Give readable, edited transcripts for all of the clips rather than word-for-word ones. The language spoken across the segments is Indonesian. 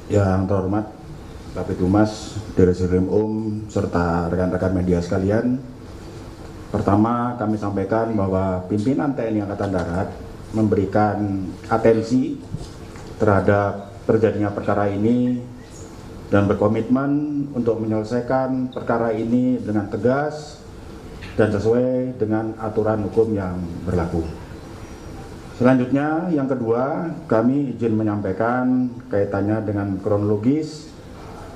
Yang terhormat Kabid Humas, Direskrim serta rekan-rekan media sekalian. Pertama, kami sampaikan bahwa pimpinan TNI Angkatan Darat memberikan atensi terhadap terjadinya perkara ini dan berkomitmen untuk menyelesaikan perkara ini dengan tegas dan sesuai dengan aturan hukum yang berlaku. Selanjutnya, yang kedua, kami izin menyampaikan kaitannya dengan kronologis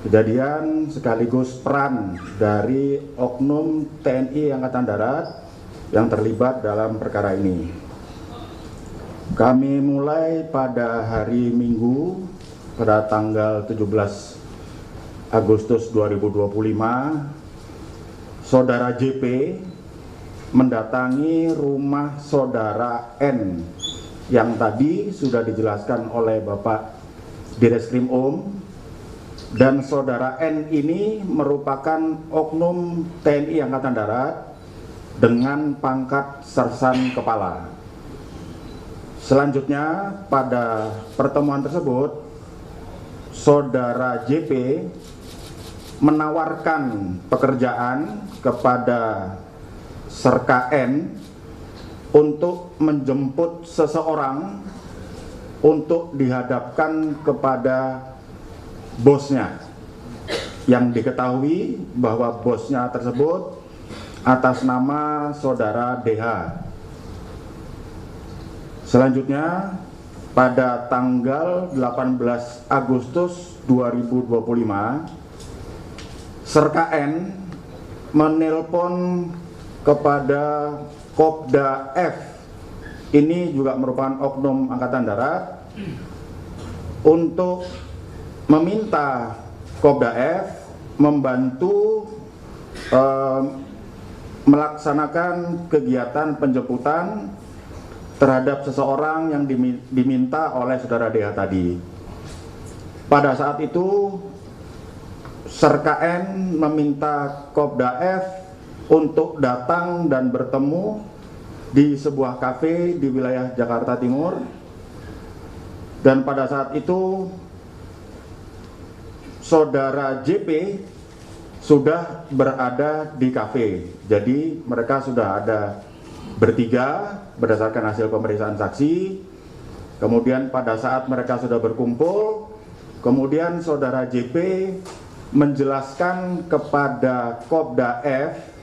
kejadian sekaligus peran dari oknum TNI Angkatan Darat yang terlibat dalam perkara ini. Kami mulai pada hari Minggu pada tanggal 17 Agustus 2025, Saudara JP mendatangi rumah Saudara N yang tadi sudah dijelaskan oleh Bapak Direskrim dan Saudara N ini merupakan oknum TNI Angkatan Darat dengan pangkat Sersan Kepala. Selanjutnya, pada pertemuan tersebut, Saudara JP menawarkan pekerjaan kepada Serka N untuk menjemput seseorang untuk dihadapkan kepada bosnya, yang diketahui bahwa bosnya tersebut atas nama Saudara DH. Selanjutnya, pada tanggal 18 Agustus 2025, Serka N menelpon kepada Kopda F, ini juga merupakan oknum Angkatan Darat, untuk meminta Kopda F membantu melaksanakan kegiatan penjemputan terhadap seseorang yang diminta oleh Saudara DH tadi. Pada saat itu, Serka N meminta Kopda F untuk datang dan bertemu di sebuah kafe di wilayah Jakarta Timur, dan pada saat itu Saudara JP sudah berada di kafe. Jadi mereka sudah ada bertiga berdasarkan hasil pemeriksaan saksi. Kemudian pada saat mereka sudah berkumpul, kemudian Saudara JP menjelaskan kepada Kopda F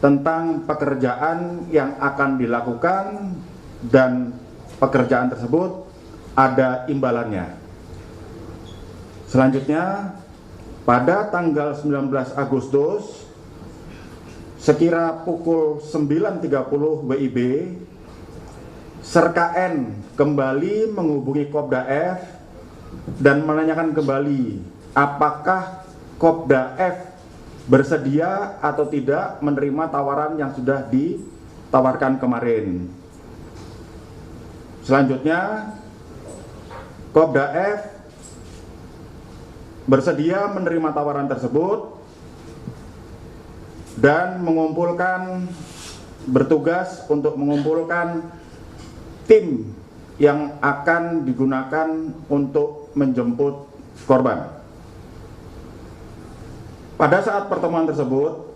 tentang pekerjaan yang akan dilakukan, dan pekerjaan tersebut ada imbalannya. Selanjutnya, pada tanggal 19 Agustus sekira pukul 9.30 WIB, Serka N kembali menghubungi Kopda F dan menanyakan kembali apakah Kopda F bersedia atau tidak menerima tawaran yang sudah ditawarkan kemarin. Selanjutnya, Kopda F bersedia menerima tawaran tersebut dan bertugas untuk mengumpulkan tim yang akan digunakan untuk menjemput korban. Pada saat pertemuan tersebut,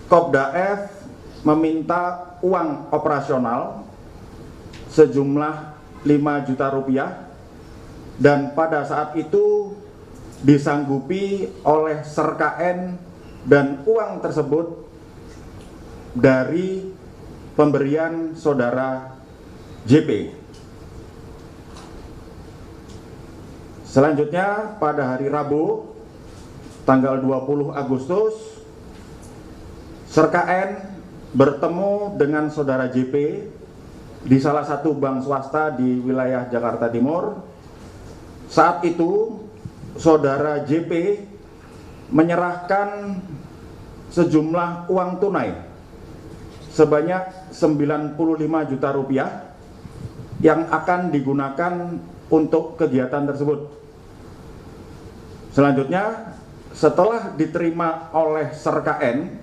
Kopda F meminta uang operasional sejumlah 5 juta rupiah, dan pada saat itu disanggupi oleh Serka N, dan uang tersebut dari pemberian Saudara JP. Selanjutnya, pada hari Rabu tanggal 20 Agustus, Serka N bertemu dengan Saudara JP di salah satu bank swasta di wilayah Jakarta Timur. Saat itu, Saudara JP menyerahkan sejumlah uang tunai sebanyak 95 juta rupiah yang akan digunakan untuk kegiatan tersebut. Selanjutnya, setelah diterima oleh Serka N,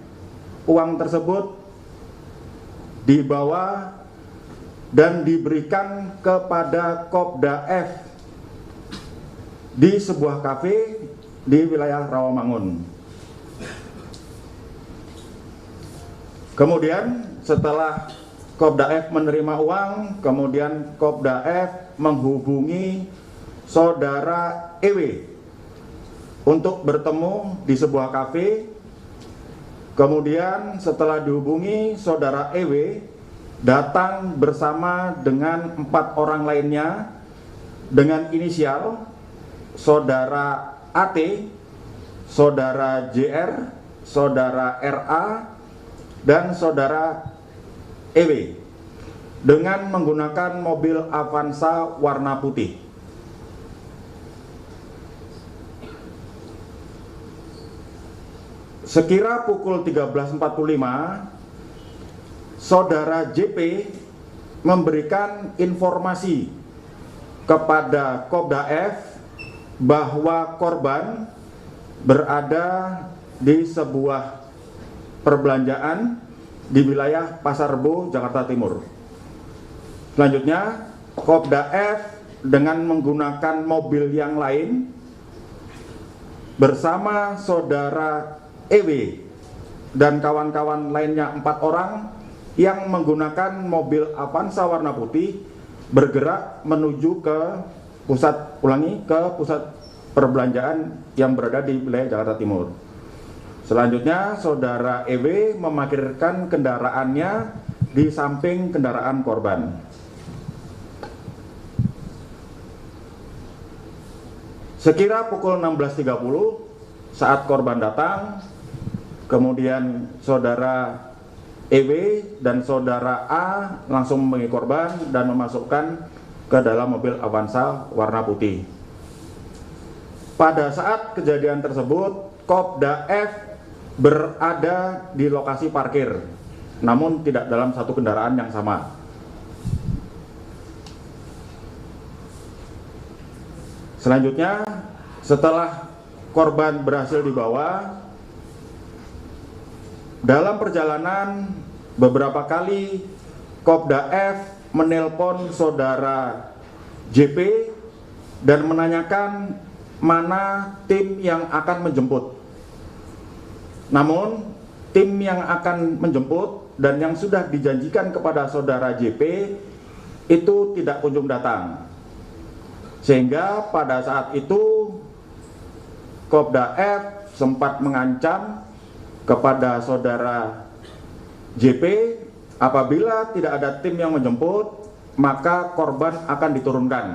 uang tersebut dibawa dan diberikan kepada Kopda F di sebuah kafe di wilayah Rawamangun. Kemudian setelah Kopda F menerima uang, kemudian Kopda F menghubungi saudara EW untuk bertemu di sebuah kafe. Kemudian setelah dihubungi, saudara EW datang bersama dengan 4 orang lainnya dengan inisial saudara AT, saudara JR, saudara RA, dan saudara EW dengan menggunakan mobil Avanza warna putih. Sekira pukul 13.45, saudara JP memberikan informasi kepada Kopda F bahwa korban berada di sebuah perbelanjaan di wilayah Pasar Rebo, Jakarta Timur. Selanjutnya, Kopda F dengan menggunakan mobil yang lain bersama saudara EW dan kawan-kawan lainnya 4 orang yang menggunakan mobil Avanza warna putih bergerak menuju ke pusat perbelanjaan yang berada di wilayah Jakarta Timur. Selanjutnya, saudara EW memarkirkan kendaraannya di samping kendaraan korban. Sekira pukul 16.30 saat korban datang, kemudian saudara EW dan saudara A langsung memenuhi korban dan memasukkan ke dalam mobil Avanza warna putih. Pada saat kejadian tersebut, Kopda F berada di lokasi parkir, namun tidak dalam satu kendaraan yang sama. Selanjutnya, setelah korban berhasil dibawa, dalam perjalanan beberapa kali Kopda F menelpon saudara JP dan menanyakan mana tim yang akan menjemput. Namun, tim yang akan menjemput dan yang sudah dijanjikan kepada saudara JP itu tidak kunjung datang. Sehingga pada saat itu Kopda F sempat mengancam kepada saudara JP, apabila tidak ada tim yang menjemput, maka korban akan diturunkan.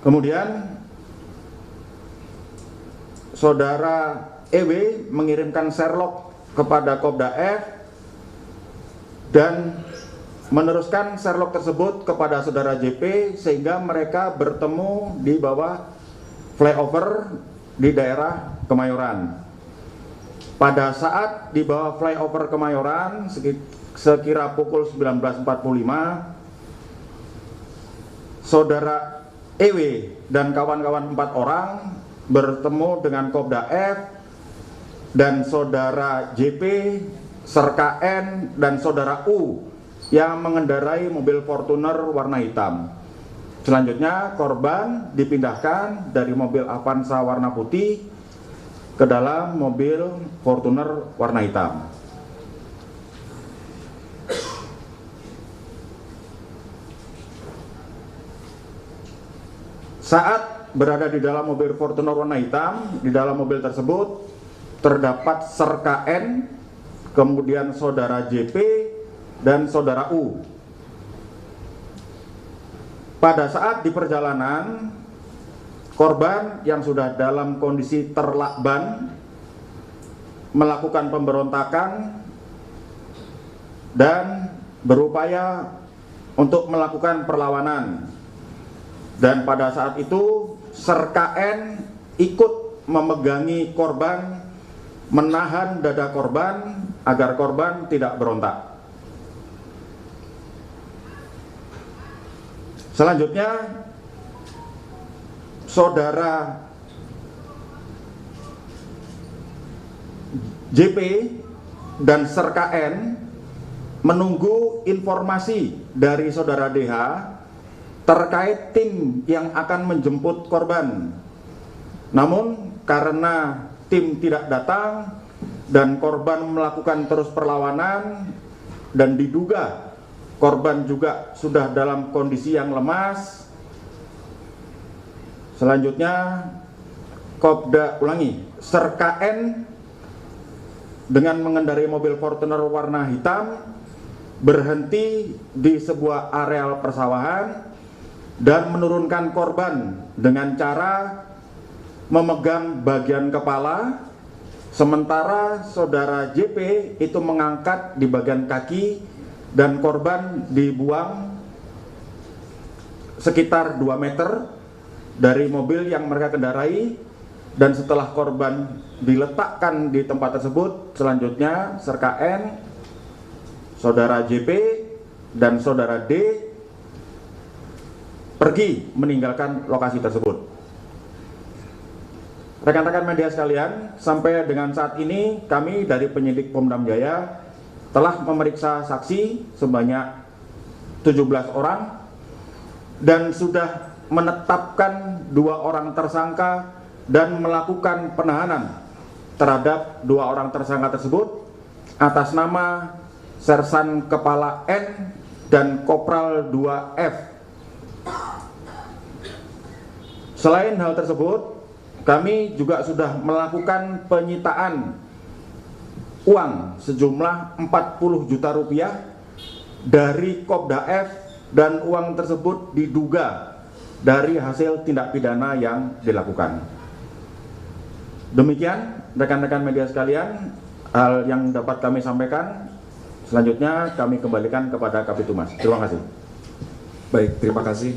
Kemudian saudara EW mengirimkan Sherlock kepada Kopda F dan meneruskan Sherlock tersebut kepada saudara JP sehingga mereka bertemu di bawah flyover di daerah Kemayoran. Pada saat di bawah flyover Kemayoran sekira pukul 19.45, saudara EW dan kawan-kawan 4 orang bertemu dengan Kopda F dan saudara JP, serka N dan saudara U yang mengendarai mobil Fortuner warna hitam. Selanjutnya korban dipindahkan dari mobil Avanza warna putih ke dalam mobil Fortuner warna hitam. Saat berada di dalam mobil Fortuner warna hitam, di dalam mobil tersebut terdapat serka N, kemudian saudara JP dan saudara U. Pada saat di perjalanan, korban yang sudah dalam kondisi terlakban melakukan pemberontakan dan berupaya untuk melakukan perlawanan. Dan pada saat itu serka N ikut memegangi korban, menahan dada korban agar korban tidak berontak. Selanjutnya, saudara JP dan serka N menunggu informasi dari saudara DH terkait tim yang akan menjemput korban. Namun karena tim tidak datang dan korban melakukan terus perlawanan dan diduga korban juga sudah dalam kondisi yang lemas, selanjutnya Serka N dengan mengendarai mobil Fortuner warna hitam berhenti di sebuah areal persawahan dan menurunkan korban dengan cara memegang bagian kepala, sementara saudara JP itu mengangkat di bagian kaki dan korban dibuang sekitar 2 meter dari mobil yang mereka kendarai. Dan setelah korban diletakkan di tempat tersebut, selanjutnya Serka N, saudara JP, dan saudara D pergi meninggalkan lokasi tersebut. Rekan-rekan media sekalian, sampai dengan saat ini kami dari penyidik Pom Dam Jaya telah memeriksa saksi sebanyak 17 orang dan sudah menetapkan 2 orang tersangka dan melakukan penahanan terhadap 2 orang tersangka tersebut atas nama Sersan Kepala N dan Kopral 2F. Selain hal tersebut, kami juga sudah melakukan penyitaan uang sejumlah 40 juta rupiah dari Kopda F, dan uang tersebut diduga dari hasil tindak pidana yang dilakukan. Demikian rekan-rekan media sekalian hal yang dapat kami sampaikan. Selanjutnya kami kembalikan kepada Kapitumas. Terima kasih. Baik, terima kasih.